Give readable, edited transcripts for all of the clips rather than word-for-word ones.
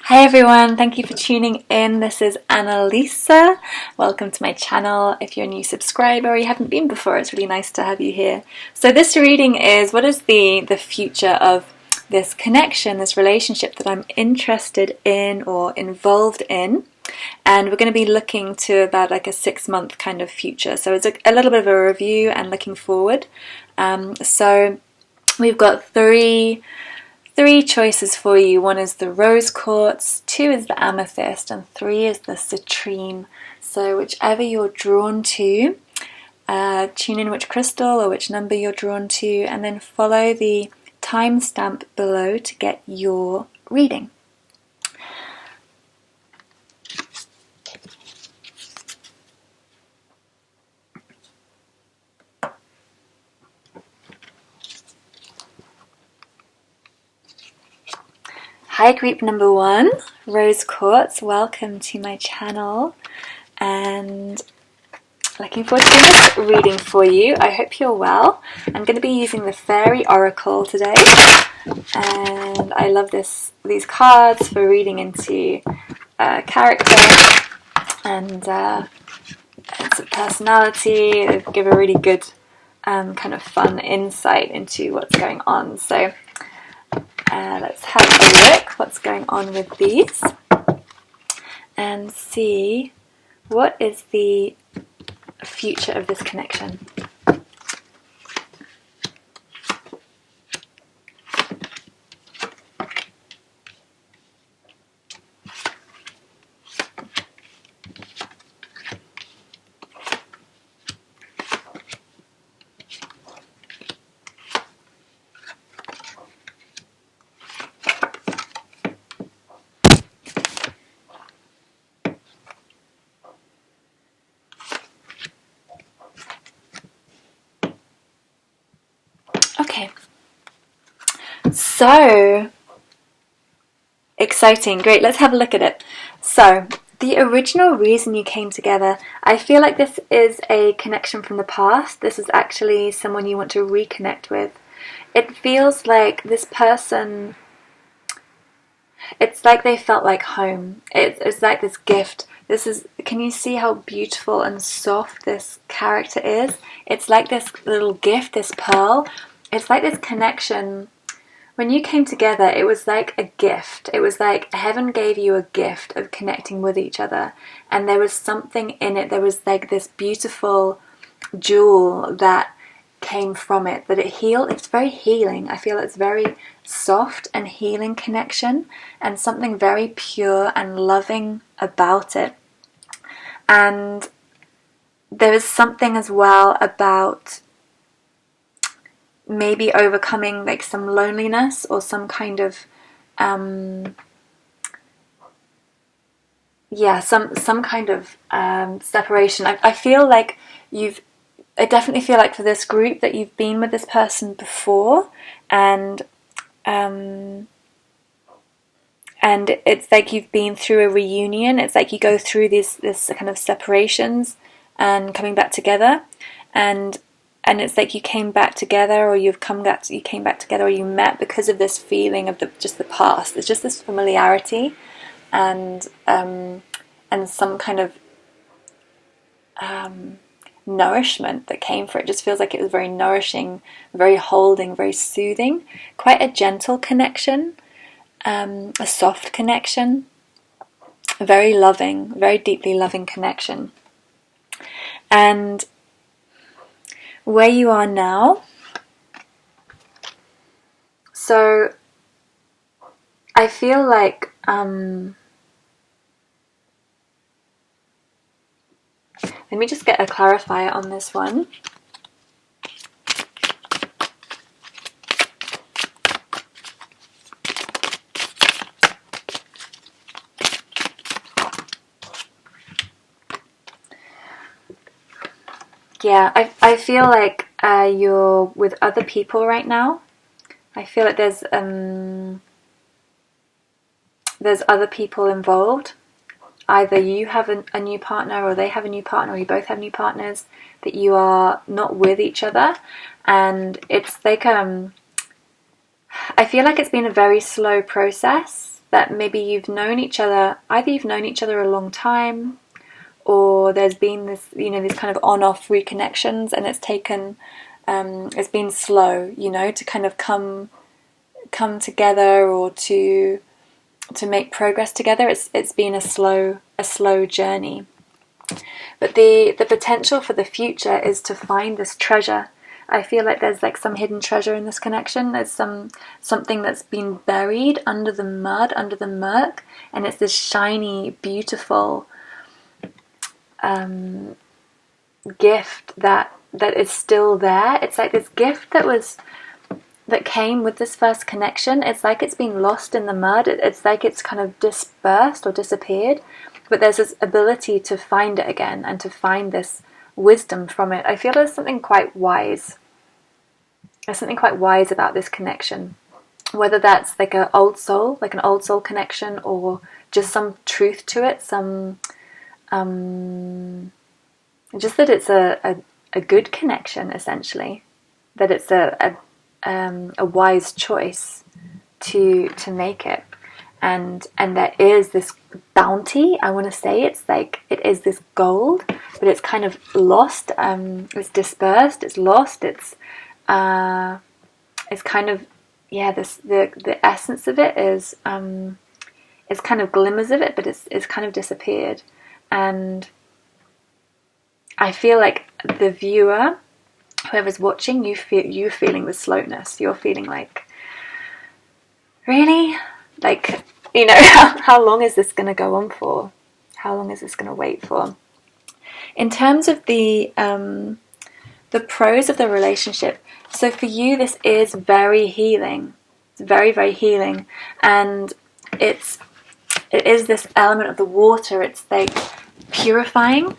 Hi everyone, thank you for tuning in. This is Annalisa. Welcome to my channel. If you're a new subscriber or you haven't been before, it's really nice to have you here. So this reading is what is the future of this connection, this relationship that I'm interested in or involved in. And we're going to be looking to about like a 6-month kind of future. So it's a little bit of a review and looking forward. So we've got three choices for you. 1 is the rose quartz, 2 is the amethyst, and 3 is the citrine. So whichever you're drawn to, tune in which crystal or which number you're drawn to, and then follow the timestamp below to get your reading. Hi group number 1, Rose Quartz, welcome to my channel and looking forward to this reading for you. I hope you're well. I'm going to be using the Fairy Oracle today and I love these cards for reading into character and its personality. They give a really good kind of fun insight into what's going on. So let's have a look what's going on with these and see what is the future of this connection. Okay, so exciting, great, let's have a look at it. So, the original reason you came together, I feel like this is a connection from the past. This is actually someone you want to reconnect with. It feels like this person, it's like they felt like home. It's like this gift. Can you see how beautiful and soft this character is? It's like this little gift, this pearl. It's like this connection. When you came together, it was like a gift. It was like heaven gave you a gift of connecting with each other. And there was something in it. There was like this beautiful jewel that came from it. That it healed. It's very healing. I feel it's very soft and healing connection. And something very pure and loving about it. And there is something as well about maybe overcoming like some loneliness or some kind of some kind of separation. I feel like I definitely feel like for this group that you've been with this person before, and it's like you've been through a reunion. It's like you go through this kind of separations and coming back together, and it's like you came back together, or you came back together, or you met because of this feeling of just the past. It's just this familiarity, and some kind of nourishment that came for it. It just feels like it was very nourishing, very holding, very soothing. Quite a gentle connection, a soft connection, a very loving, very deeply loving connection, and where you are now. So I feel like let me just get a clarifier on this one. Yeah, I feel like you're with other people right now. I feel like there's other people involved. Either you have a new partner, or they have a new partner, or you both have new partners, that you are not with each other. And it's like I feel like it's been a very slow process. that maybe you've known each other, either you've known each other a long time, or there's been this, these kind of on-off reconnections, and it's taken, it's been slow, to kind of come together, or to make progress together. It's been a slow journey. But the potential for the future is to find this treasure. I feel like there's like some hidden treasure in this connection. There's something that's been buried under the mud, under the murk, and it's this shiny, beautiful gift that is still there. It's like this gift that came with this first connection. It's like it's been lost in the mud. It's like it's kind of dispersed or disappeared, but there's this ability to find it again and to find this wisdom from it. I feel there's something quite wise. There's something quite wise about this connection, whether that's like an old soul connection, or just some truth to it, some just that it's a good connection, essentially, that it's a wise choice to make it, and there is this bounty. I want to say it's like it is this gold, but it's kind of lost. It's dispersed. It's lost. It's kind of the essence of it is it's kind of glimmers of it, but it's kind of disappeared. And I feel like the viewer, whoever's watching, you're feeling the slowness. You're feeling like, really? Like, how long is this going to go on for? How long is this going to wait for? In terms of the pros of the relationship, so for you, this is very healing. It's very, very healing. And it is this element of the water. It's like purifying.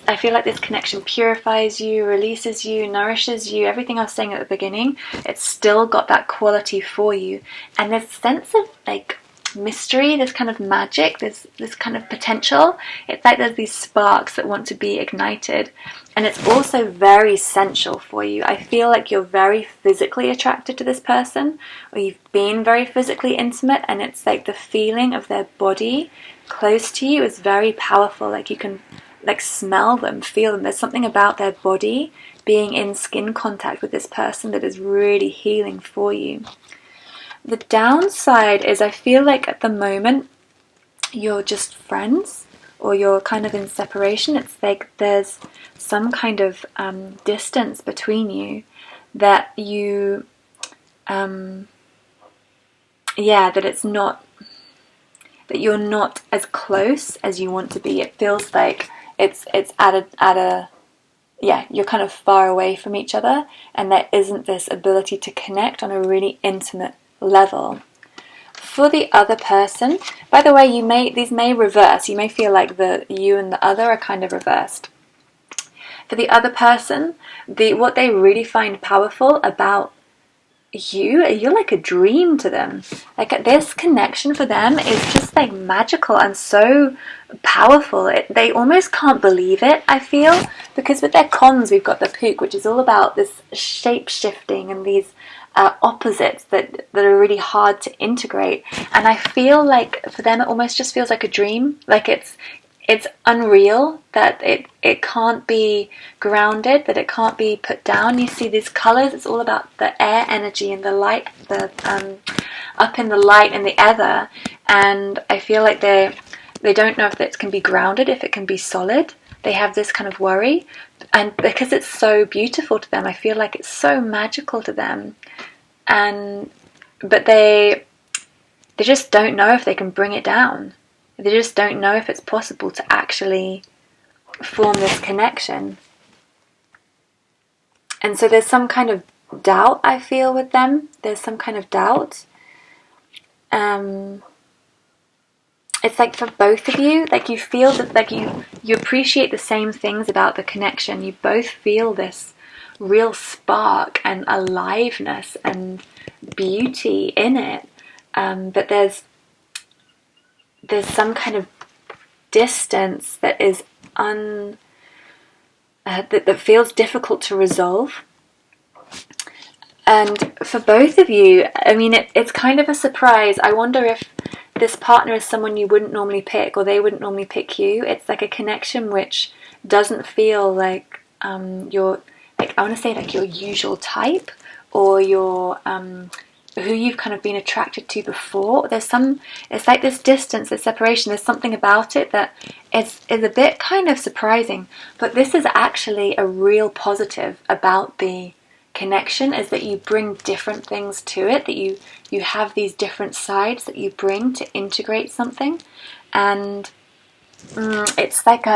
I feel like this connection purifies you, releases you, nourishes you. Everything I was saying at the beginning, it's still got that quality for you. And this sense of like mystery, this kind of magic, this kind of potential. It's like there's these sparks that want to be ignited. And it's also very sensual for you. I feel like you're very physically attracted to this person, or you've been very physically intimate, and it's like the feeling of their body close to you is very powerful. Like you can like smell them, feel them. There's something about their body being in skin contact with this person that is really healing for you. The downside is I feel like at the moment you're just friends, or you're kind of in separation. It's like there's some kind of distance between you that you that it's not, that you're not as close as you want to be. It feels like it's at a you're kind of far away from each other, and there isn't this ability to connect on a really intimate level. For the other person, by the way, these may reverse. You may feel like you and the other are kind of reversed. For the other person, what they really find powerful about you're like a dream to them. Like this connection for them is just like magical and so powerful. They almost can't believe it, I feel, because with their cons we've got the Pook, which is all about this shape shifting and these opposites that are really hard to integrate. And I feel like for them it almost just feels like a dream. Like it's unreal, that it can't be grounded, that it can't be put down. You see these colours, it's all about the air energy and the light, the up in the light and the ether. And I feel like they don't know if it can be grounded, if it can be solid. They have this kind of worry, and because it's so beautiful to them, I feel like it's so magical to them. But they just don't know if they can bring it down. They just don't know if it's possible to actually form this connection. And so there's some kind of doubt, I feel, with them. There's some kind of doubt. It's like for both of you, like you feel that like you appreciate the same things about the connection. You both feel this real spark and aliveness and beauty in it. But there's some kind of distance that is that feels difficult to resolve. And for both of you, I mean, it's kind of a surprise. I wonder if this partner is someone you wouldn't normally pick, or they wouldn't normally pick you. It's like a connection which doesn't feel like your, like, I want to say like your usual type, or your who you've kind of been attracted to before. It's like this distance, this separation. There's something about it that is a bit kind of surprising, but this is actually a real positive about the connection, is that you bring different things to it, that you have these different sides that you bring to integrate something. And it's like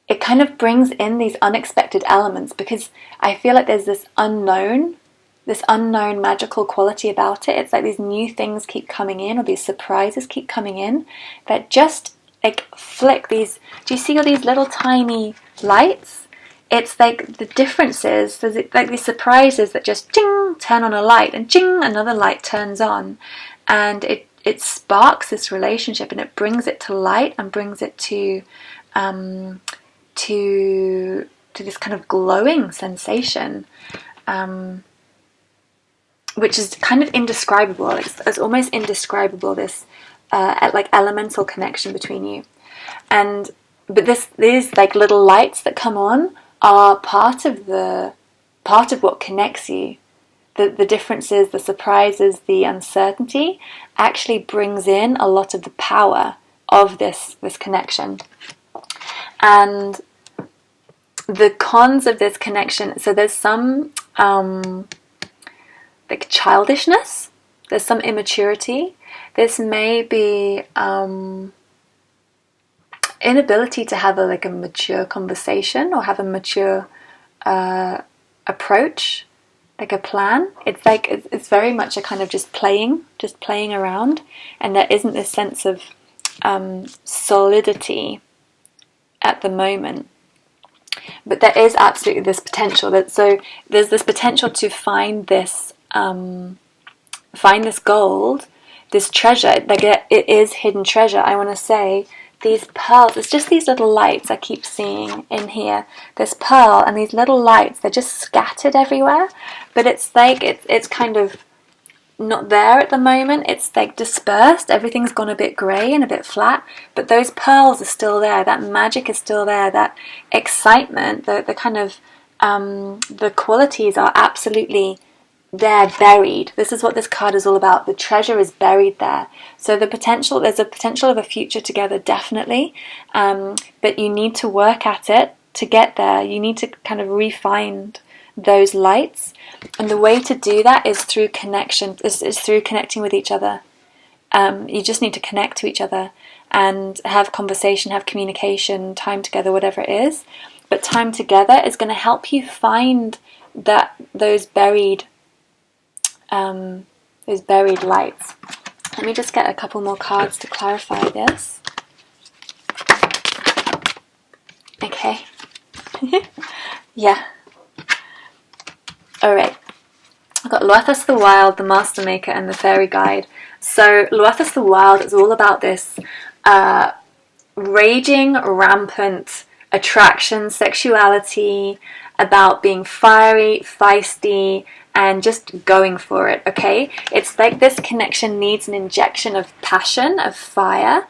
it kind of brings in these unexpected elements, because I feel like there's this unknown magical quality about it. It's like these new things keep coming in, or these surprises keep coming in, that just like flick these. Do you see all these little tiny lights? It's like the differences. There's like these surprises that just ding, turn on a light, and ding, another light turns on, and it sparks this relationship, and it brings it to light, and brings it to this kind of glowing sensation, which is kind of indescribable. It's almost indescribable, this like elemental connection between you. But these like little lights that come on are part of what connects you. The differences, the surprises, the uncertainty actually brings in a lot of the power of this connection. And the cons of this connection, so there's some like childishness, there's some immaturity, this may be inability to have a mature conversation, or have a mature approach, like a plan. It's like it's very much a kind of just playing around, and there isn't this sense of solidity at the moment. But there is absolutely this potential. So there's this potential to find this gold, this treasure. Like it is hidden treasure. I want to say these pearls. It's just these little lights I keep seeing in here. This pearl and these little lights. They're just scattered everywhere. But it's like it's kind of not there at the moment. It's like dispersed. Everything's gone a bit grey and a bit flat, but those pearls are still there. That magic is still there. That excitement, the kind of the qualities are absolutely there, buried. This is what this card is all about. The treasure is buried there. So there's a potential of a future together, definitely, but you need to work at it to get there. You need to kind of refine those lights, and the way to do that is through connection, is through connecting with each other. You just need to connect to each other and have conversation, have communication, time together, whatever it is. But time together is going to help you find those buried lights. Let me just get a couple more cards to clarify this. Okay. Yeah. Alright, I've got Luathas the Wild, the Master Maker, and the Fairy Guide. So Luathas the Wild is all about this raging, rampant attraction, sexuality, about being fiery, feisty, and just going for it, okay? It's like this connection needs an injection of passion, of fire,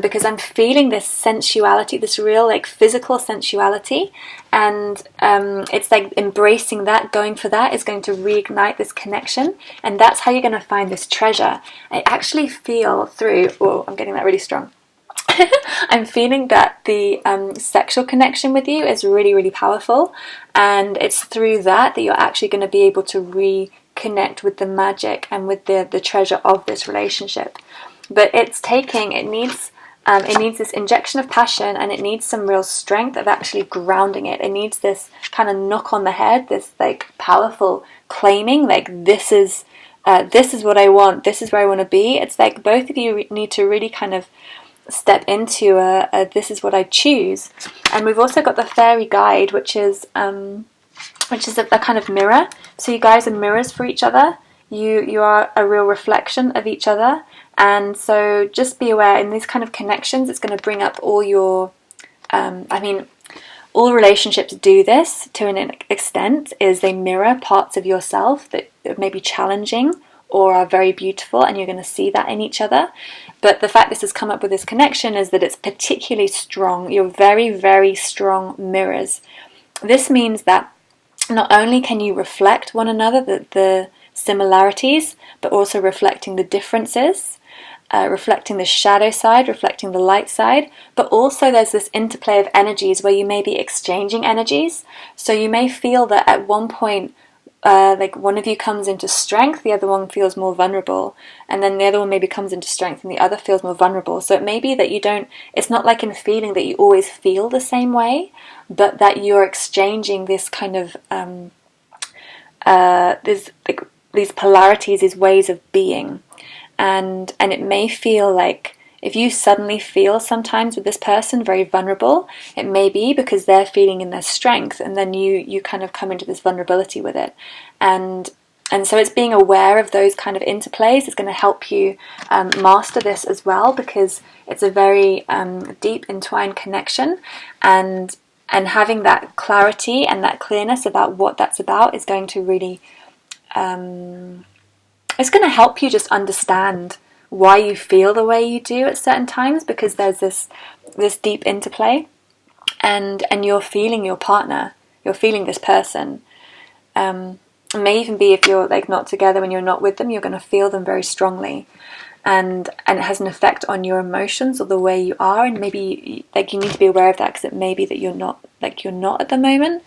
because I'm feeling this sensuality, this real like physical sensuality, and it's like embracing that, going for that is going to reignite this connection, and that's how you're going to find this treasure. I actually feel through, I'm getting that really strong. I'm feeling that the sexual connection with you is really, really powerful, and it's through that you're actually going to be able to reconnect with the magic and with the treasure of this relationship. But it needs this injection of passion, and it needs some real strength of actually grounding it. It needs this kind of knock on the head, this like powerful claiming, like this is what I want, this is where I want to be. It's like both of you need to really kind of step into a this is what I choose. And we've also got the Fairy Guide, which is a kind of mirror. So you guys are mirrors for each other. You are a real reflection of each other. And so just be aware, in these kind of connections, it's going to bring up all your all relationships do this to an extent, is they mirror parts of yourself that may be challenging or are very beautiful, and you're going to see that in each other. But the fact this has come up with this connection is that it's particularly strong. You're very, very strong mirrors. This means that not only can you reflect one another, the similarities, but also reflecting the differences, reflecting the shadow side, reflecting the light side, but also there's this interplay of energies where you may be exchanging energies. So you may feel that at one point, like one of you comes into strength, the other one feels more vulnerable, and then the other one maybe comes into strength and the other feels more vulnerable. So it may be that it's not like in feeling that you always feel the same way, but that you're exchanging this kind of, these polarities, these ways of being. And it may feel like, if you suddenly feel sometimes with this person very vulnerable, it may be because they're feeling in their strength, and then you kind of come into this vulnerability with it. And so it's being aware of those kind of interplays is going to help you master this as well, because it's a very deep entwined connection, and having that clarity and that clearness about what that's about is going to really it's going to help you just understand why you feel the way you do at certain times, because there's this deep interplay, and you're feeling your partner, you're feeling this person. It may even be, if you're like not together, when you're not with them, you're going to feel them very strongly, and it has an effect on your emotions or the way you are. And maybe like you need to be aware of that, because it may be that you're not at the moment.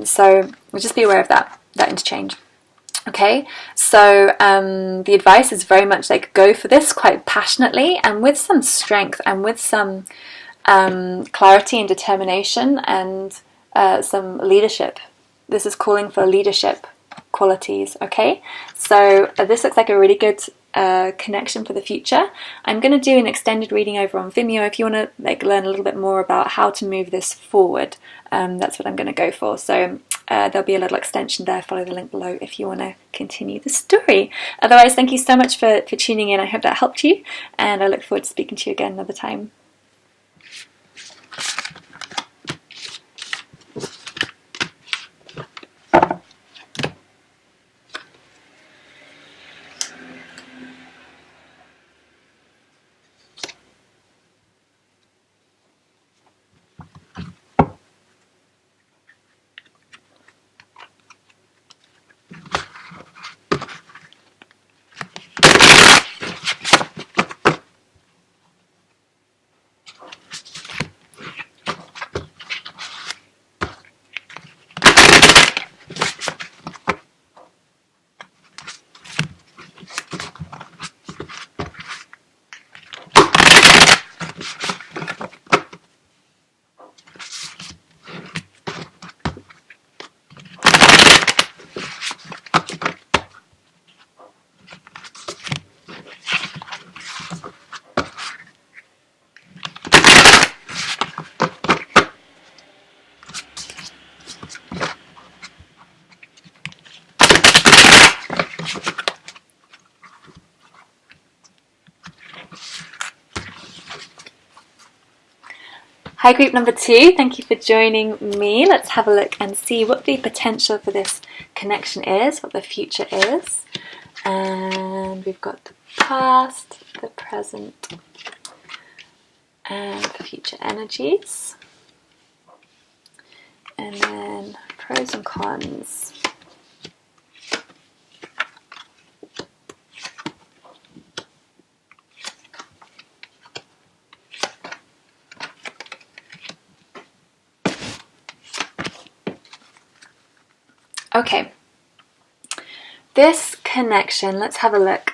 So just be aware of that interchange. Okay, so the advice is very much like, go for this quite passionately and with some strength and with some clarity and determination and some leadership. This is calling for leadership qualities, okay? So this looks like a really good connection for the future. I'm going to do an extended reading over on Vimeo if you want to like learn a little bit more about how to move this forward. That's what I'm going to go for. So there'll be a little extension there. Follow the link below if you want to continue the story. Otherwise, thank you so much for tuning in. I hope that helped you, and I look forward to speaking to you again another time. Hi group number 2, thank you for joining me. Let's have a look and see what the potential for this connection is, what the future is. And we've got the past, the present, and the future energies. And then pros and cons. Okay, this connection, let's have a look.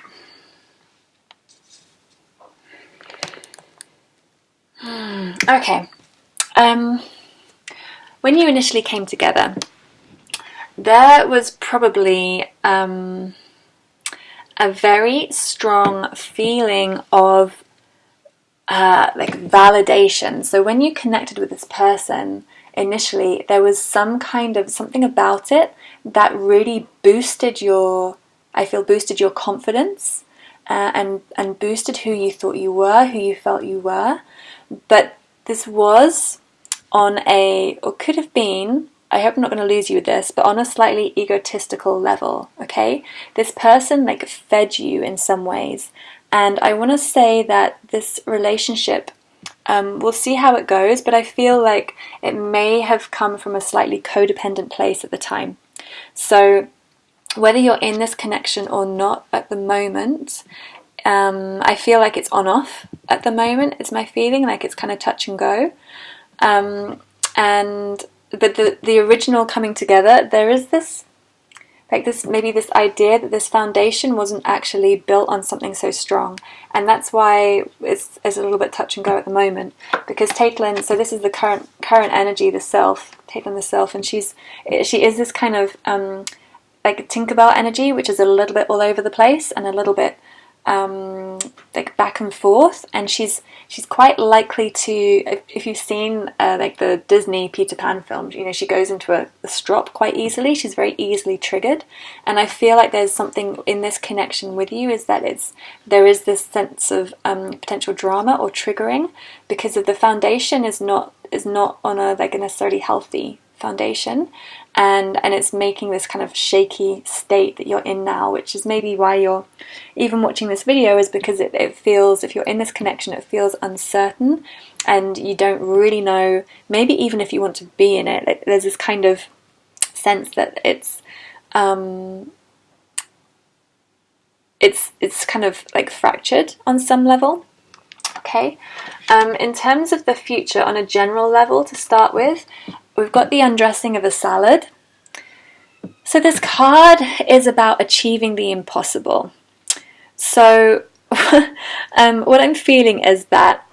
Okay, when you initially came together, there was probably a very strong feeling of like validation. So when you connected with this person, initially there was something about it that really boosted your confidence, and boosted who you thought you were, who you felt you were. But this was on a, or could have been, I hope I'm not going to lose you with this, but on a slightly egotistical level, okay? This person like fed you in some ways. And I want to say that this relationship, we'll see how it goes, but I feel like it may have come from a slightly codependent place at the time. So whether you're in this connection or not at the moment, I feel like it's on off at the moment. It's my feeling, like it's kind of touch and go. But the original coming together, there is this, like this, maybe this idea that this foundation wasn't actually built on something so strong, and that's why it's a little bit touch and go at the moment. Because Caitlin, so this is the current energy, the self, Caitlin the self, and she is this kind of like Tinkerbell energy, which is a little bit all over the place and a little bit like back and forth, and she's quite likely to, if you've seen like the Disney Peter Pan films, you know, she goes into a strop quite easily. She's very easily triggered, and I feel like there's something in this connection with you, is that there is this sense of potential drama or triggering, because of the foundation is not on a like a necessarily healthy foundation, and it's making this kind of shaky state that you're in now, which is maybe why you're even watching this video, is because it feels, if you're in this connection, it feels uncertain and you don't really know, maybe even if you want to be in it, there's this kind of sense that it's kind of like fractured on some level. Okay, in terms of the future on a general level, to start with, we've got the undressing of a salad. So this card is about achieving the impossible. So what I'm feeling is that,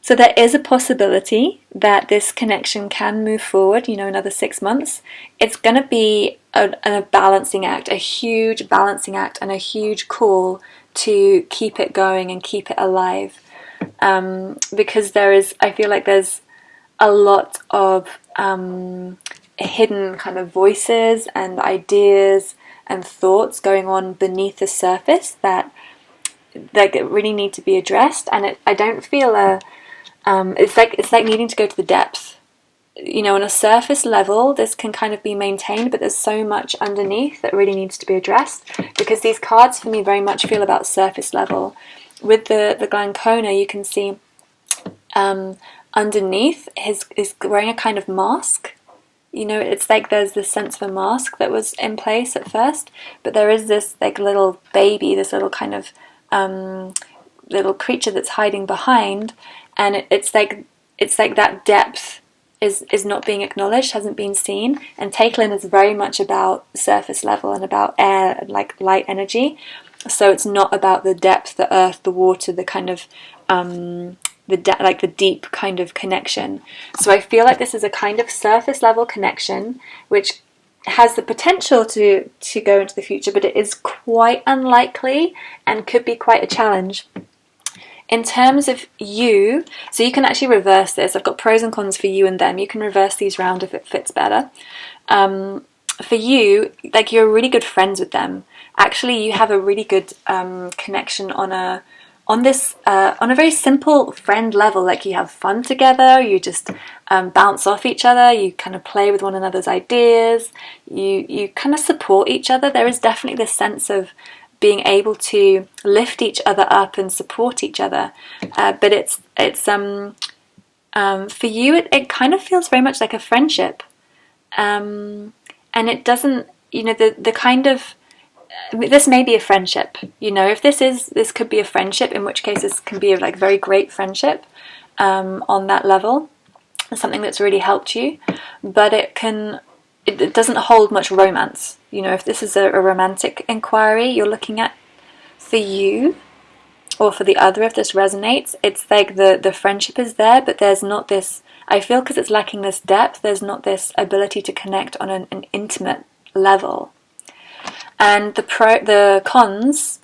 so there is a possibility that this connection can move forward, you know, another 6 months. It's going to be a balancing act, a huge balancing act, and a huge call to keep it going and keep it alive. Because I feel like there's a lot of hidden kind of voices and ideas and thoughts going on beneath the surface that really need to be addressed. And I don't feel it's like needing to go to the depth. You know, on a surface level, this can kind of be maintained, but there's so much underneath that really needs to be addressed, because these cards for me very much feel about surface level. With the Glancona, you can see underneath is wearing a kind of mask. You know, it's like there's this sense of a mask that was in place at first, but there is this like little baby, this little kind of little creature that's hiding behind, and it's like that depth is not being acknowledged, hasn't been seen. And Caitlin is very much about surface level and about air and like light energy. So it's not about the depth, the earth, the water, the kind of the deep kind of connection. So I feel like this is a kind of surface level connection which has the potential to go into the future, but it is quite unlikely and could be quite a challenge. In terms of you, so you can actually reverse this. I've got pros and cons for you and them. You can reverse these round if it fits better. For you, like, you're really good friends with them. Actually, you have a really good connection on a very simple friend level. Like, you have fun together, you just bounce off each other, you kind of play with one another's ideas, you kind of support each other. There is definitely this sense of being able to lift each other up and support each other, but it's for you, it kind of feels very much like a friendship, and it doesn't, you know, the kind of, this may be a friendship, you know, if this could be a friendship, in which case this can be a like very great friendship on that level, something that's really helped you, but it doesn't hold much romance. You know, if this is a romantic inquiry you're looking at for you or for the other, if this resonates, it's like the friendship is there, but there's not this, I feel, because it's lacking this depth, there's not this ability to connect on an intimate level. And the cons,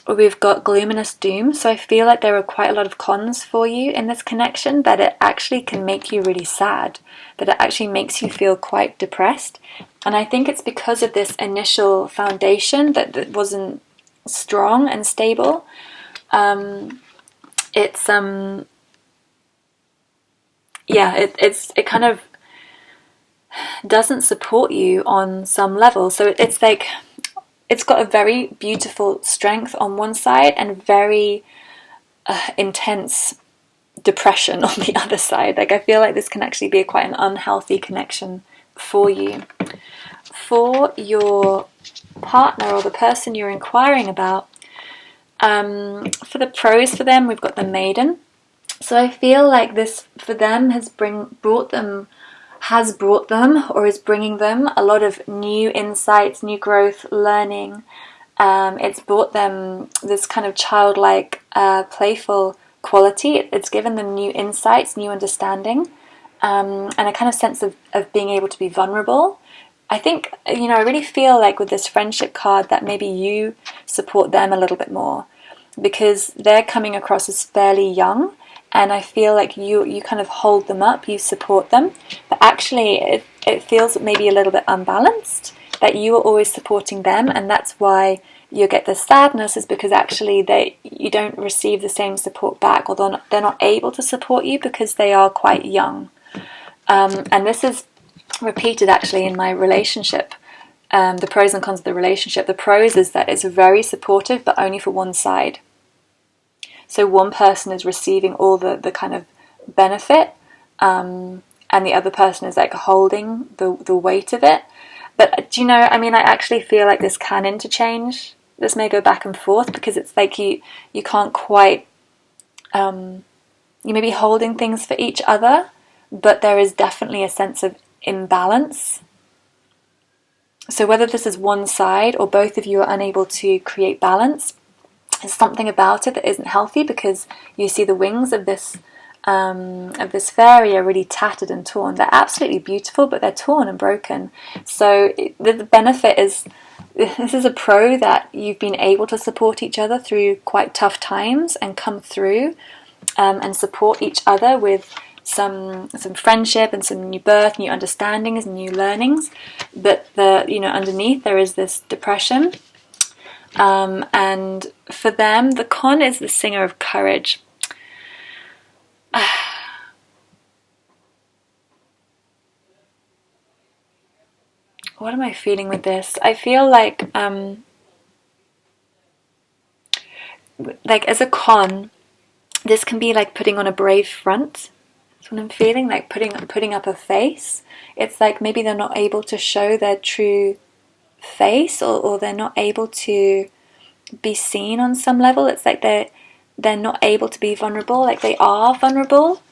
we've got Glominous Doom. So I feel like there are quite a lot of cons for you in this connection, that it actually can make you really sad, that it actually makes you feel quite depressed. And I think it's because of this initial foundation that wasn't strong and stable. it kind of doesn't support you on some level. So it's like it's got a very beautiful strength on one side and very intense depression on the other side. Like I feel like this can actually be quite an unhealthy connection for you. For your partner or the person you're inquiring about, for the pros for them, we've got the Maiden. So I feel like this for them has brought them or is bringing them a lot of new insights, new growth, learning. It's brought them this kind of childlike, playful quality. It's given them new insights, new understanding, and a kind of sense of being able to be vulnerable. I think, I really feel like with this friendship card that maybe you support them a little bit more because they're coming across as fairly young, and I feel like you kind of hold them up, you support them, but actually it feels maybe a little bit unbalanced, that you are always supporting them, and that's why you get the sadness, is because actually you don't receive the same support back, or they're not able to support you because they are quite young. And this is repeated actually in my relationship, the pros and cons of the relationship. The pros is that it's very supportive, but only for one side. So one person is receiving all the kind of benefit, and the other person is like holding the weight of it. But do you know, I actually feel like this can interchange. This may go back and forth because it's like you can't quite, you may be holding things for each other, but there is definitely a sense of imbalance. So whether this is one side or both of you are unable to create balance, there's something about it that isn't healthy, because you see the wings of this fairy are really tattered and torn. They're absolutely beautiful, but they're torn and broken. So the benefit is, this is a pro that you've been able to support each other through quite tough times and come through and support each other with some friendship and some new birth, new understandings, new learnings. But underneath there is this depression. And for them, the con is the Singer of Courage. What am I feeling with this? I feel like as a con, this can be like putting on a brave front. That's what I'm feeling, like putting up a face. It's like maybe they're not able to show their true face, or they're not able to be seen on some level. It's like they're not able to be vulnerable. Like they are vulnerable,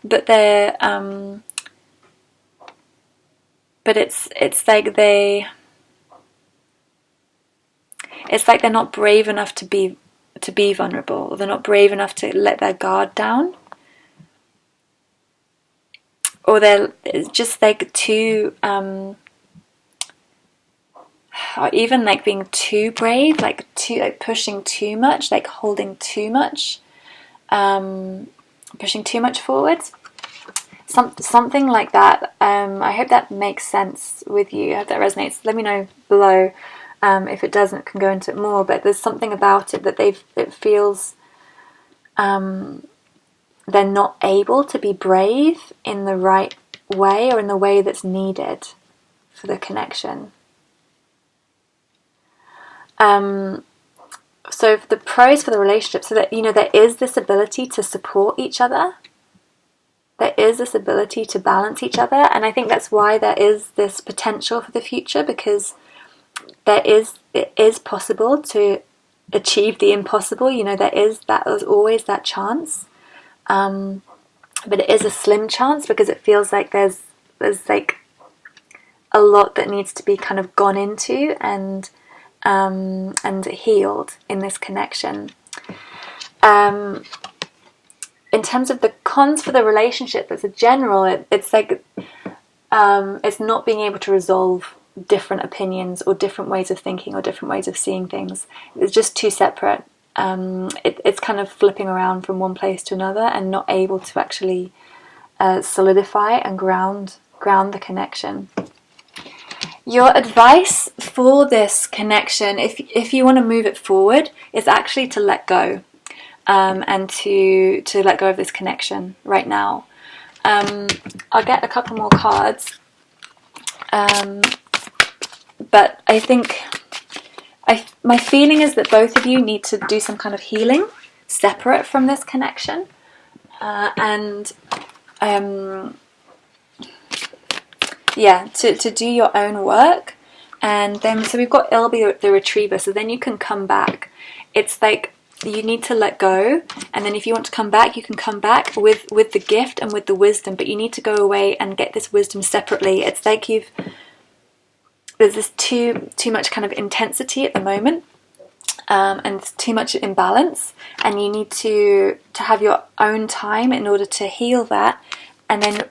but they're but it's like they're not brave enough to be vulnerable, or they're not brave enough to let their guard down, or they're just like too or even like being too brave, like pushing too much, like holding too much, pushing too much forwards. Something like that. I hope that makes sense with you. I hope that resonates. Let me know below. If it doesn't, can go into it more. But there's something about it that it feels they're not able to be brave in the right way, or in the way that's needed for the connection. So the pros for the relationship, so that there is this ability to support each other. There is this ability to balance each other, and I think that's why there is this potential for the future, because it is possible to achieve the impossible. There's always that chance, but it is a slim chance, because it feels like there's like a lot that needs to be kind of gone into and healed in this connection. In terms of the cons for the relationship as a general, it's like it's not being able to resolve different opinions or different ways of thinking or different ways of seeing things. It's just too separate. It's kind of flipping around from one place to another and not able to actually solidify and ground the connection. Your advice for this connection, if you want to move it forward, is actually to let go, and to let go of this connection right now. I'll get a couple more cards, but I think my feeling is that both of you need to do some kind of healing separate from this connection, and to do your own work. And then, so we've got Ilby the retriever, so then you can come back. It's like you need to let go, and then if you want to come back, you can come back with the gift and with the wisdom, but you need to go away and get this wisdom separately. It's like there's this too much kind of intensity at the moment, and it's too much imbalance, and you need to have your own time in order to heal that. And then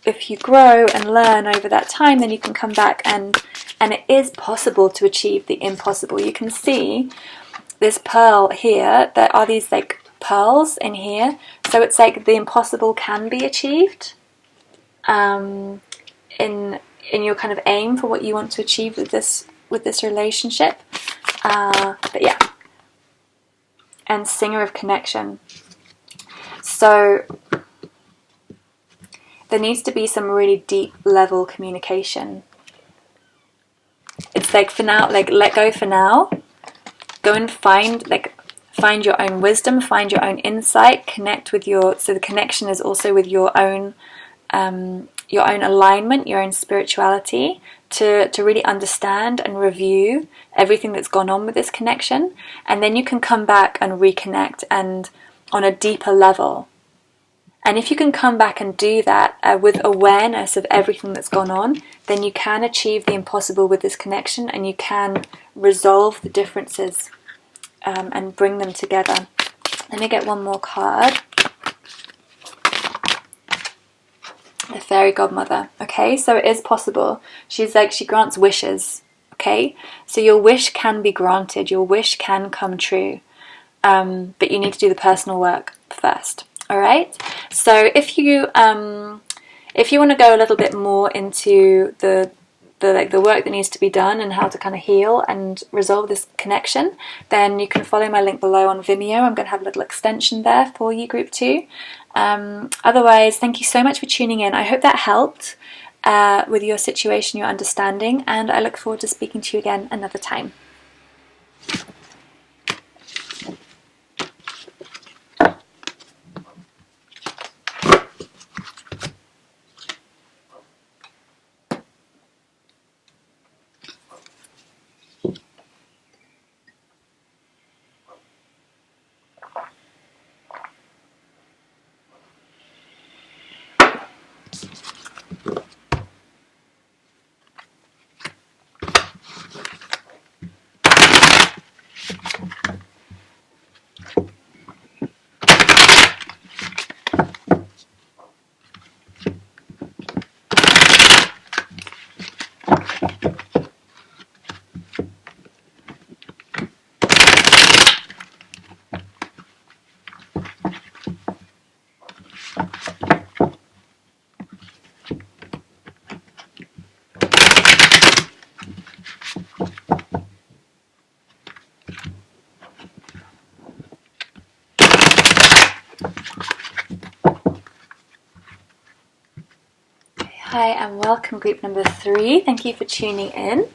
if you grow and learn over that time, then you can come back, and it is possible to achieve the impossible. You can see this pearl here, there are these like pearls in here, so it's like the impossible can be achieved in your kind of aim for what you want to achieve with this relationship. But yeah, and Singer of Connection. So there needs to be some really deep level communication. It's like, for now, like, let go for now. Go and find your own wisdom, find your own insight, connect with so the connection is also with your own alignment, your own spirituality, to really understand and review everything that's gone on with this connection. And then you can come back and reconnect, and on a deeper level. And if you can come back and do that with awareness of everything that's gone on, then you can achieve the impossible with this connection, and you can resolve the differences and bring them together. Let me get one more card. The Fairy Godmother. Okay, so it is possible. She's like, she grants wishes. Okay, so your wish can be granted. Your wish can come true. But you need to do the personal work first. All right. So if you want to go a little bit more into the work that needs to be done and how to kind of heal and resolve this connection, then you can follow my link below on Vimeo. I'm going to have a little extension there for you, Group 2. Otherwise, thank you so much for tuning in. I hope that helped with your situation, your understanding, and I look forward to speaking to you again another time. Hi and welcome, group number 3. Thank you for tuning in,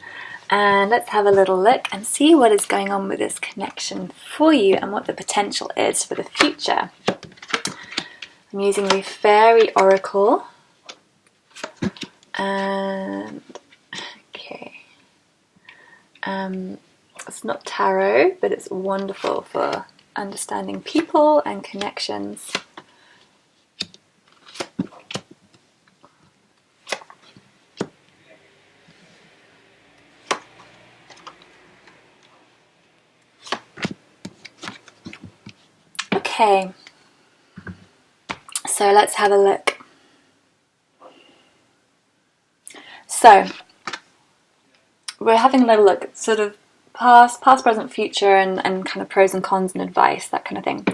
and let's have a little look and see what is going on with this connection for you and what the potential is for the future. I'm using the Fairy Oracle, and okay, it's not tarot, but it's wonderful for understanding people and connections. Okay, so let's have a look. So we're having a little look at sort of past, present, future, and kind of pros and cons and advice, that kind of thing.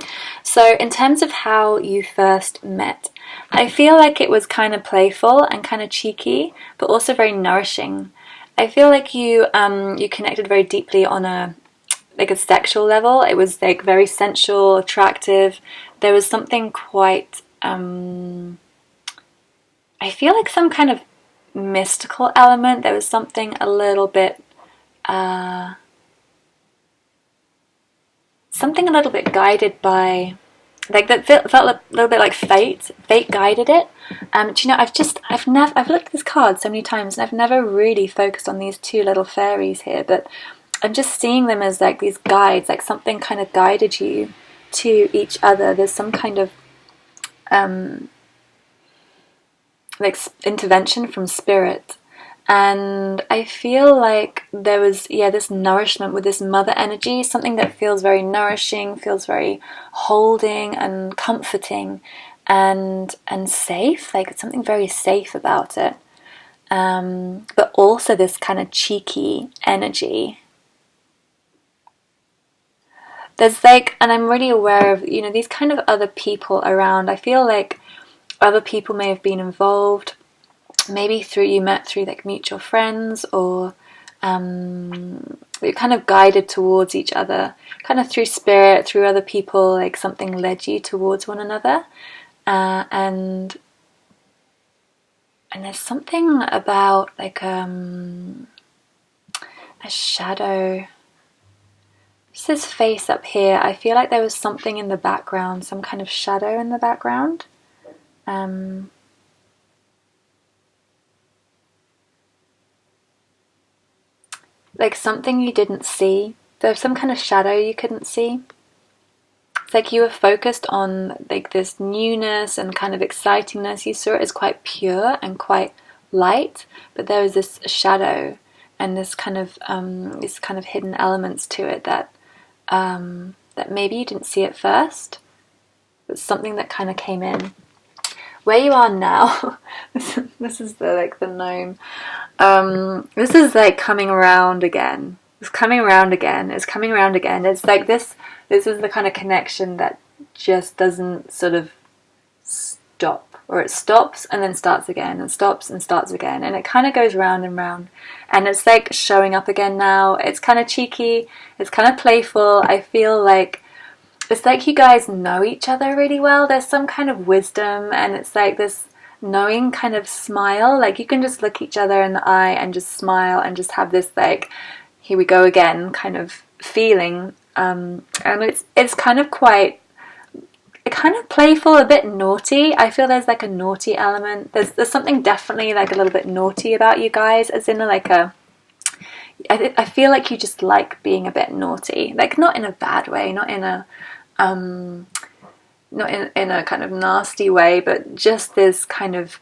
So in terms of how you first met, I feel like it was kind of playful and kind of cheeky, but also very nourishing. I feel like you connected very deeply on a sexual level. It was like very sensual, attractive. There was something quite I feel like some kind of mystical element. There was something a little bit guided by, like, that felt a little bit like fate guided it. Do you know, I've looked at this card so many times and I've never really focused on these two little fairies here, but I'm just seeing them as like these guides, like something kind of guided you to each other. There's some kind of like intervention from spirit, and I feel like there was this nourishment with this mother energy, something that feels very nourishing, feels very holding and comforting, and safe, like something very safe about it, but also this kind of cheeky energy. There's like, and I'm really aware of, you know, these kind of other people around. I feel like other people may have been involved, maybe you met through like mutual friends, or you're kind of guided towards each other, kind of through spirit, through other people, like something led you towards one another, and there's something about like a shadow. Just this face up here, I feel like there was something in the background, some kind of shadow in the background. Like something you didn't see. There's some kind of shadow you couldn't see. It's like you were focused on like this newness and kind of excitingness. You saw it as quite pure and quite light, but there was this shadow and this kind of hidden elements to it that maybe you didn't see at first, but something that kind of came in. Where you are now, this is the gnome. This is like coming around again. It's coming around again. It's coming around again. It's like this. This is the kind of connection that just doesn't sort of stop, or it stops and then starts again, and stops and starts again, and it kind of goes round and round. And it's like showing up again now. It's kind of cheeky. It's kind of playful. I feel like it's like you guys know each other really well. There's some kind of wisdom, and it's like this knowing kind of smile. Like you can just look each other in the eye and just smile and just have this like, here we go again kind of feeling. And it's kind of quite, kind of playful, a bit naughty. I feel there's like a naughty element. There's something definitely like a little bit naughty about you guys, as in like I feel like you just like being a bit naughty, like not in a bad way, not in a kind of nasty way, but just this kind of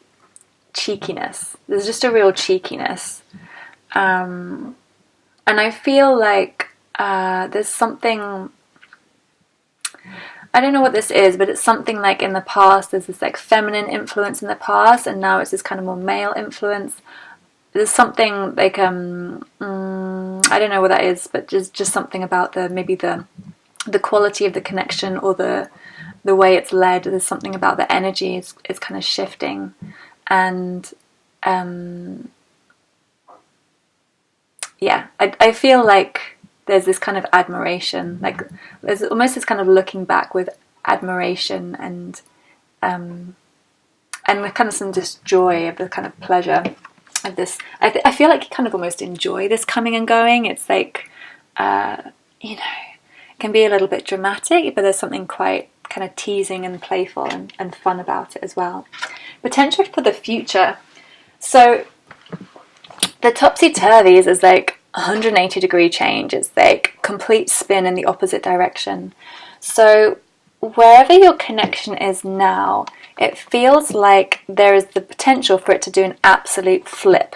cheekiness. There's just a real cheekiness, and I feel like there's something, I don't know what this is, but it's something like in the past there's this like feminine influence in the past, and now it's this kind of more male influence. There's something like I don't know what that is, but just something about the quality of the connection, or the way it's led. There's something about the energy. It's kind of shifting, and I feel like there's this kind of admiration, like there's almost this kind of looking back with admiration and with kind of some just joy of the kind of pleasure of this. I feel like you kind of almost enjoy this coming and going. It's like it can be a little bit dramatic, but there's something quite kind of teasing and playful and fun about it as well. Potential for the future. So the topsy-turvy is like 180 degree change. It's like complete spin in the opposite direction. So wherever your connection is now, it feels like there is the potential for it to do an absolute flip,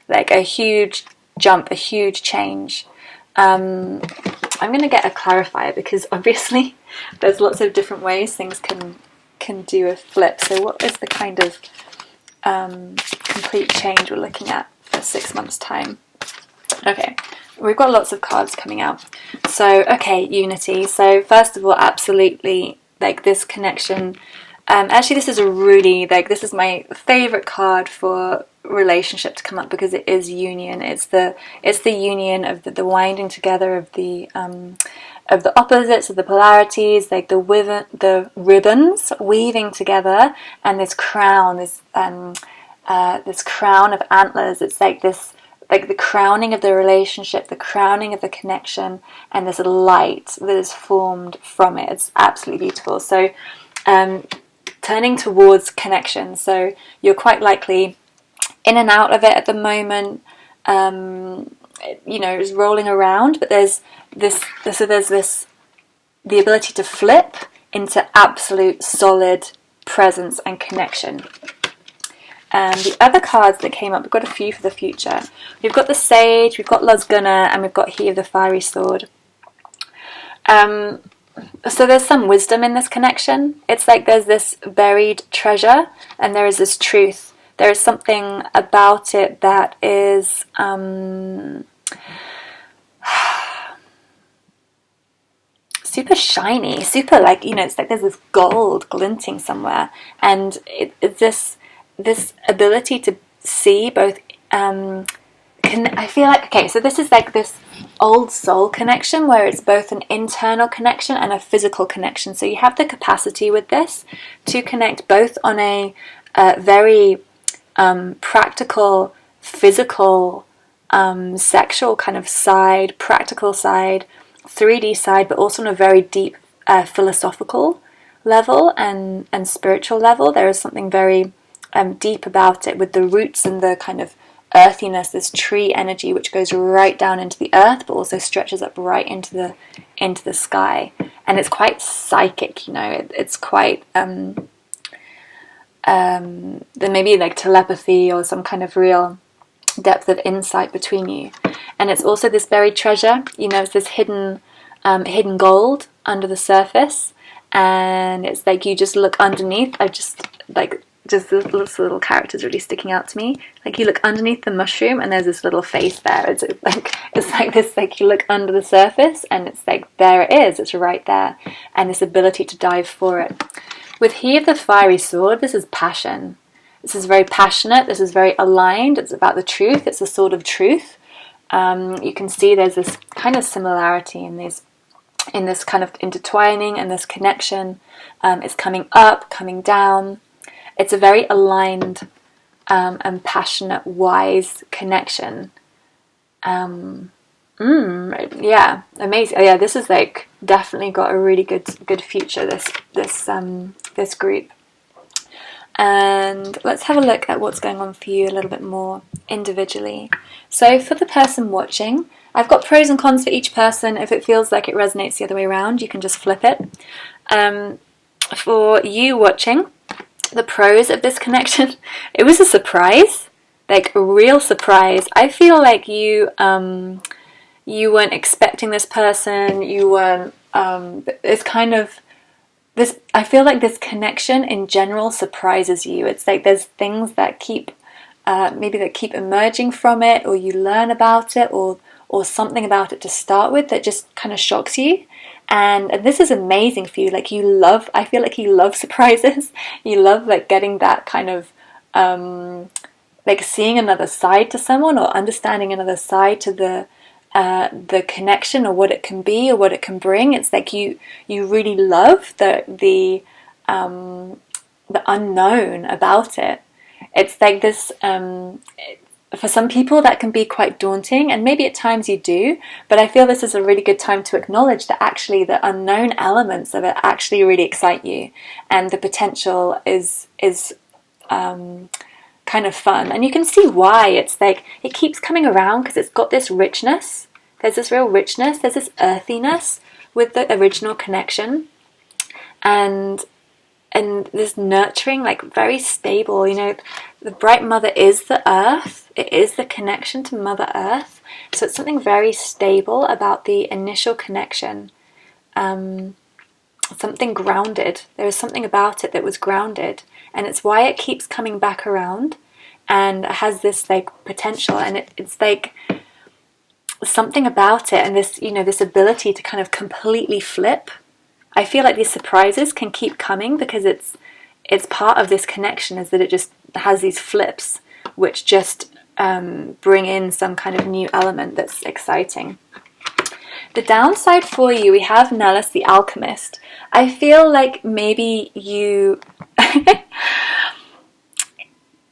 like a huge jump, a huge change. I'm going to get a clarifier, because obviously there's lots of different ways things can do a flip. So what is the kind of complete change we're looking at for 6 months' time? Okay, we've got lots of cards coming out. So, okay, unity. So first of all, absolutely, like this connection. Actually, this is this is my favorite card for relationship to come up, because it is union. It's the union of the winding together of the the opposites, of the polarities, like the ribbons weaving together, and this crown, this crown of antlers. It's like this, like the crowning of the relationship, the crowning of the connection, and this light that is formed from it. It's absolutely beautiful. So turning towards connection. So you're quite likely in and out of it at the moment. It's rolling around, but there's the ability to flip into absolute solid presence and connection. And the other cards that came up, we've got a few for the future. We've got the Sage, we've got Gunnar, and we've got He of the Fiery Sword. So there's some wisdom in this connection. It's like there's this buried treasure, and there is this truth. There is something about it that is super shiny, super it's like there's this gold glinting somewhere, and it's this ability to see both. I feel like, okay, so this is like this old soul connection where it's both an internal connection and a physical connection. So you have the capacity with this to connect both on a very practical, physical, sexual kind of side, practical side, 3D side, but also on a very deep philosophical level and spiritual level. There is something very deep about it, with the roots and the kind of earthiness, this tree energy which goes right down into the earth, but also stretches up right into the sky. And it's quite psychic, it's quite there may be like telepathy or some kind of real depth of insight between you. And it's also this buried treasure, it's this hidden gold under the surface, and it's like you just look underneath. Just this little character's really sticking out to me. Like you look underneath the mushroom and there's this little face there. It's like this, like you look under the surface and it's like there it is, it's right there. And this ability to dive for it. With He of the Fiery Sword, this is passion. This is very passionate, this is very aligned, it's about the truth, it's the sword of truth. You can see there's this kind of similarity in this kind of intertwining and this connection. It's coming up, coming down. It's a very aligned and passionate, wise connection. Yeah, amazing. Yeah, this is like definitely got a really good future. This group. And let's have a look at what's going on for you a little bit more individually. So for the person watching, I've got pros and cons for each person. If it feels like it resonates the other way around, you can just flip it. For you watching, the pros of this connection, it was a surprise, like a real surprise. I feel like you weren't expecting this person. You weren't. It's kind of this. I feel like this connection in general surprises you. It's like there's things that keep emerging from it, or you learn about it, or something about it to start with that just kind of shocks you. And this is amazing for you. Like I feel like you love surprises. You love like getting that kind of like seeing another side to someone, or understanding another side to the connection, or what it can be, or what it can bring. It's like you really love the unknown about it. It's like this. For some people that can be quite daunting, and maybe at times you do, but I feel this is a really good time to acknowledge that actually the unknown elements of it actually really excite you, and the potential is kind of fun. And you can see why. It's like it keeps coming around because it's got this richness. There's this real richness, there's this earthiness with the original connection, and this nurturing, like very stable. The bright mother is the earth. It is the connection to Mother Earth. So it's something very stable about the initial connection. Something grounded. There was something about it that was grounded, and it's why it keeps coming back around, and it has this like potential, and it's like something about it, and this this ability to kind of completely flip. I feel like these surprises can keep coming because it's part of this connection, is that it just has these flips which just bring in some kind of new element that's exciting. The downside for you, we have Nellis the Alchemist. I feel like maybe you...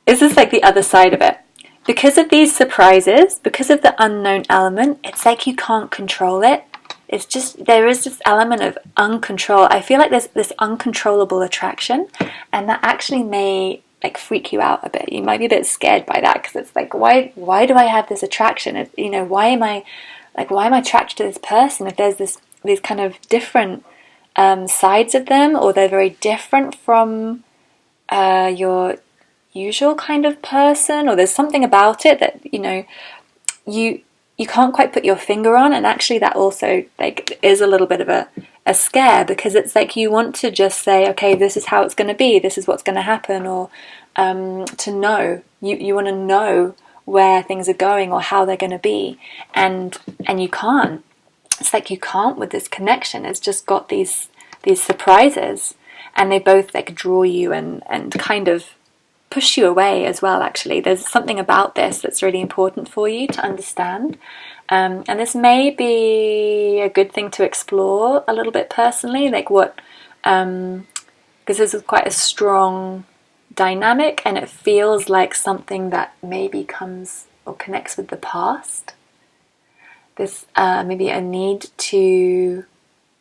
This is like the other side of it. Because of these surprises, because of the unknown element, it's like you can't control it. It's just, there is this element of uncontrol. I feel like there's this uncontrollable attraction, and that actually may like freak you out a bit. You might be a bit scared by that, because it's like, why do I have this attraction? Why am I attracted to this person if there's these kind of different sides of them, or they're very different from your usual kind of person, or there's something about it that you can't quite put your finger on, and actually that also like is a little bit of a scare, because it's like you want to just say, okay, this is how it's going to be, this is what's going to happen, or to know, you want to know where things are going or how they're going to be, and you can't. It's like you can't with this connection. It's just got these surprises, and they both like draw you and kind of push you away as well. Actually, there's something about this that's really important for you to understand, and this may be a good thing to explore a little bit personally, like what, because this is quite a strong dynamic, and it feels like something that maybe comes or connects with the past. This maybe a need to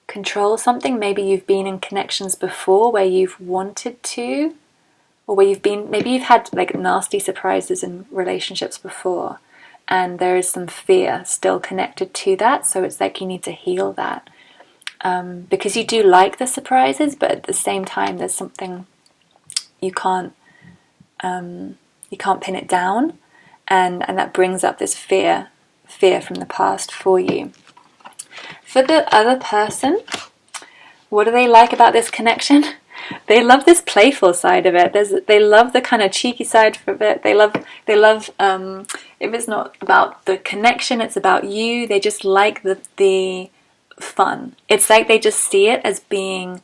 control something. Maybe you've been in connections before where you've wanted to, or where maybe you've had like nasty surprises in relationships before, and there is some fear still connected to that. So it's like you need to heal that, because you do like the surprises, but at the same time there's something you can't pin it down, and that brings up this fear from the past for you. For the other person, what do they like about this connection? They love this playful side of it. They love the kind of cheeky side of it. They love if it's not about the connection, it's about you. They just like the fun. It's like they just see it as being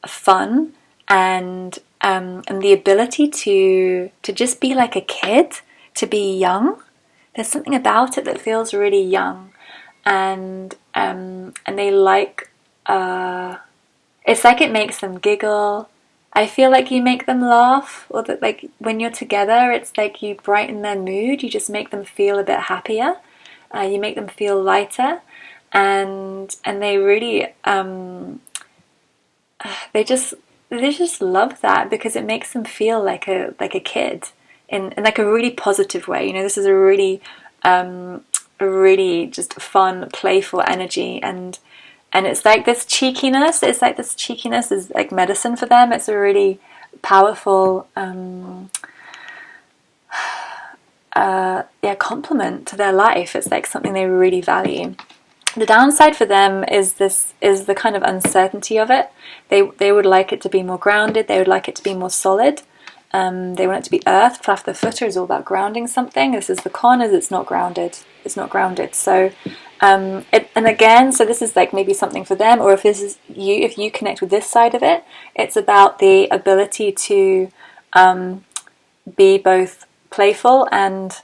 fun, and the ability to just be like a kid, to be young. There's something about it that feels really young, and they like. It's like it makes them giggle. I feel like you make them laugh, or that like when you're together, it's like you brighten their mood. You just make them feel a bit happier. You make them feel lighter, and they really they just love that, because it makes them feel like a kid in like a really positive way. This is a really just fun, playful energy, and it's like this cheekiness. It's like this cheekiness is like medicine for them. It's a really powerful compliment to their life. It's like something they really value. The downside for them is the kind of uncertainty of it. They would like it to be more grounded. They would like it to be more solid. They want it to be earth. Flap the footer is all about grounding something. This is the con, is it's not grounded. It's not grounded. So, so this is like maybe something for them, or if this is you, if you connect with this side of it, it's about the ability to be both playful and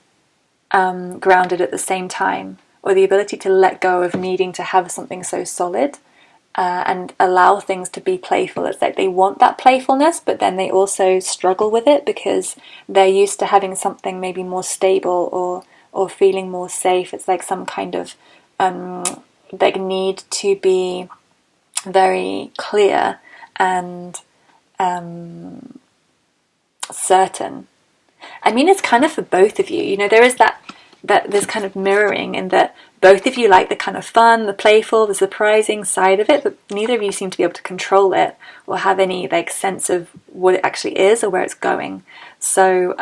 grounded at the same time, or the ability to let go of needing to have something so solid. And allow things to be playful. It's like they want that playfulness, but then they also struggle with it because they're used to having something maybe more stable or feeling more safe. It's like some kind of like need to be very clear and certain. I mean, it's kind of for both of you. There is that there's kind of mirroring in that both of you like the kind of fun, the playful, the surprising side of it, but neither of you seem to be able to control it or have any like sense of what it actually is or where it's going. So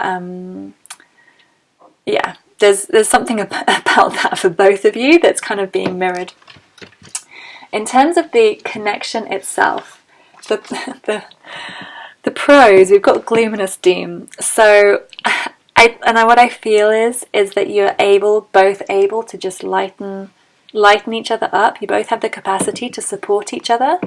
there's something about that for both of you that's kind of being mirrored. In terms of the connection itself, the pros, we've got gloom and doom. So what I feel is that you're both able to just lighten each other up. You both have the capacity to support each other.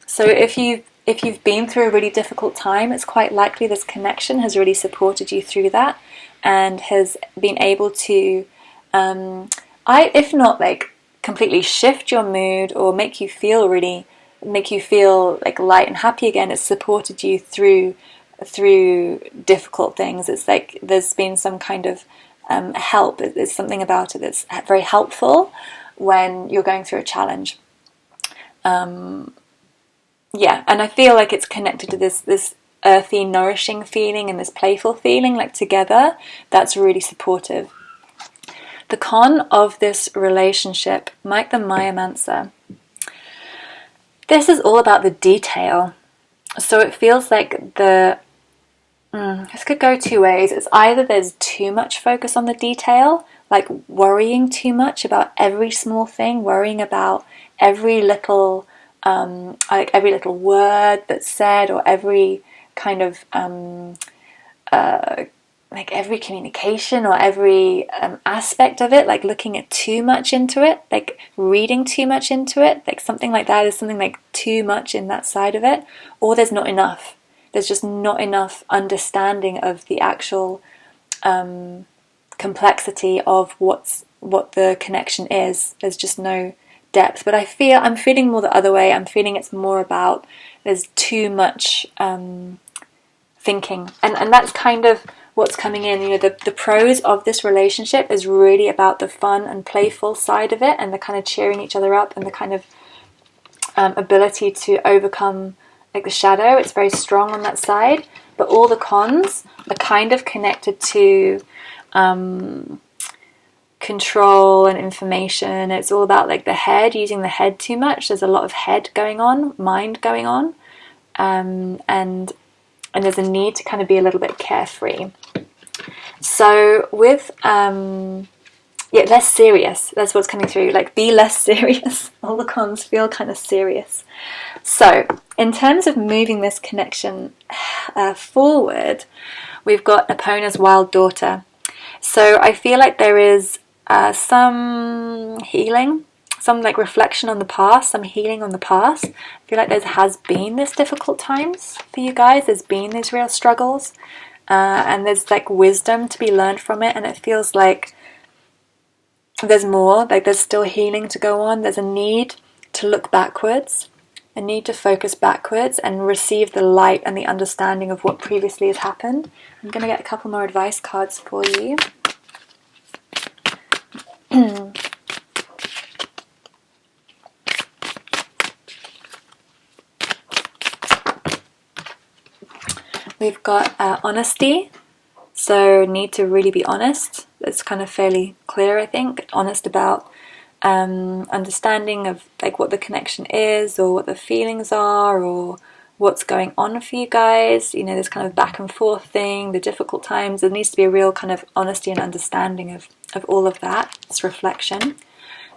So if you've been through a really difficult time, it's quite likely this connection has really supported you through that and has been able to, if not like completely shift your mood or make you feel like light and happy again. It's supported you through difficult things. It's like there's been some kind of help. There's something about it that's very helpful when you're going through a challenge. And I feel like it's connected to this earthy, nourishing feeling and this playful feeling, like together, that's really supportive. The con of this relationship, Mike the Myomancer. This is all about the detail. So it feels like this could go two ways. It's either there's too much focus on the detail, like worrying too much about every small thing, worrying about every little word that's said, or every kind of like every communication or every aspect of it, like looking at too much into it, like reading too much into it, like something like that is something like too much in that side of it, or there's not enough. There's just not enough understanding of the actual complexity of what the connection is. There's just no depth. But I'm feeling more the other way. I'm feeling it's more about there's too much thinking, and that's kind of what's coming in. The pros of this relationship is really about the fun and playful side of it, and the kind of cheering each other up, and the kind of ability to overcome like the shadow. It's very strong on that side. But all the cons are kind of connected to control and information. It's all about like the head, using the head too much. There's a lot of head going on, mind going on, and there's a need to kind of be a little bit carefree. So with less serious. That's what's coming through. Like, be less serious. All the cons feel kind of serious. So in terms of moving this connection forward, we've got Epona's wild daughter. So I feel like there is some healing, some like reflection on the past, some healing on the past. I feel like there has been this difficult times for you guys. There's been these real struggles, and there's like wisdom to be learned from it. And it feels like there's more, like there's still healing to go on. There's a need to look backwards, a need to focus backwards and receive the light and the understanding of what previously has happened. I'm going to get a couple more advice cards for you. We've got honesty, so need to really be honest. It's kind of fairly clear, I think. Honest about understanding of like what the connection is, or what the feelings are, or what's going on for you guys. You know, this kind of back and forth thing, the difficult times. There needs to be a real kind of honesty and understanding of all of that. It's reflection.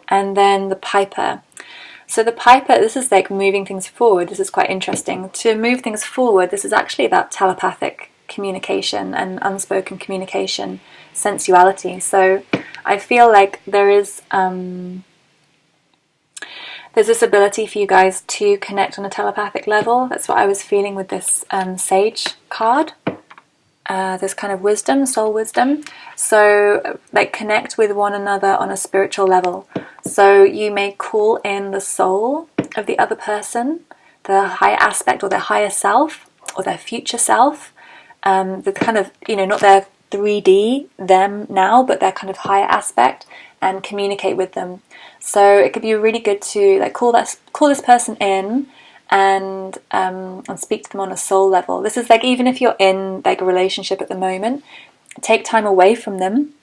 And then the piper. So the piper, this is like moving things forward. This is quite interesting. To move things forward, this is actually about telepathic communication and unspoken communication, sensuality. So I feel like there's this ability for you guys to connect on a telepathic level. That's what I was feeling with this Sage card. This kind of wisdom, soul wisdom. So like connect with one another on a spiritual level. So you may call in the soul of the other person, the higher aspect, or their higher self, or their future self. The kind of, you know, not their 3D them now, but their kind of higher aspect, and communicate with them. So it could be really good to like call this person in and speak to them on a soul level. This is like, even if you're in like a relationship at the moment, take time away from them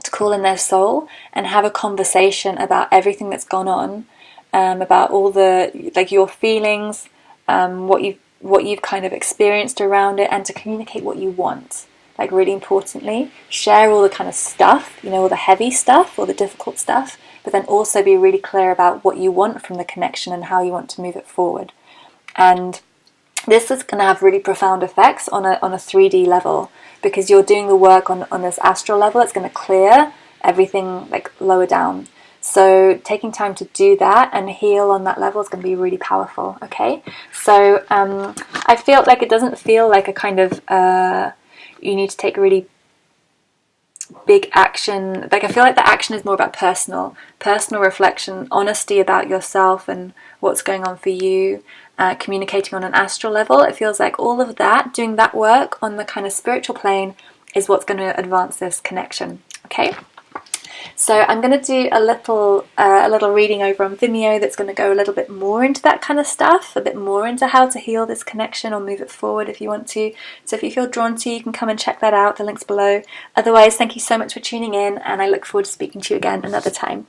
to call in their soul and have a conversation about everything that's gone on, about all the like your feelings, what you've kind of experienced around it, and to communicate what you want. Like, really importantly, share all the kind of stuff, you know, all the heavy stuff, all the difficult stuff, but then also be really clear about what you want from the connection and how you want to move it forward. And this is going to have really profound effects on a 3D level, because you're doing the work on this astral level. It's going to clear everything like lower down. So taking time to do that and heal on that level is going to be really powerful. Okay, so I feel like it doesn't feel like a kind of you need to take really big action. Like, I feel like the action is more about personal reflection, honesty about yourself and what's going on for you, communicating on an astral level. It feels like all of that, doing that work on the kind of spiritual plane, is what's going to advance this connection. Okay, so I'm going to do a little reading over on Vimeo that's going to go a little bit more into that kind of stuff, a bit more into how to heal this connection or move it forward if you want to. So if you feel drawn to, you can come and check that out. The link's below. Otherwise, thank you so much for tuning in, and I look forward to speaking to you again another time.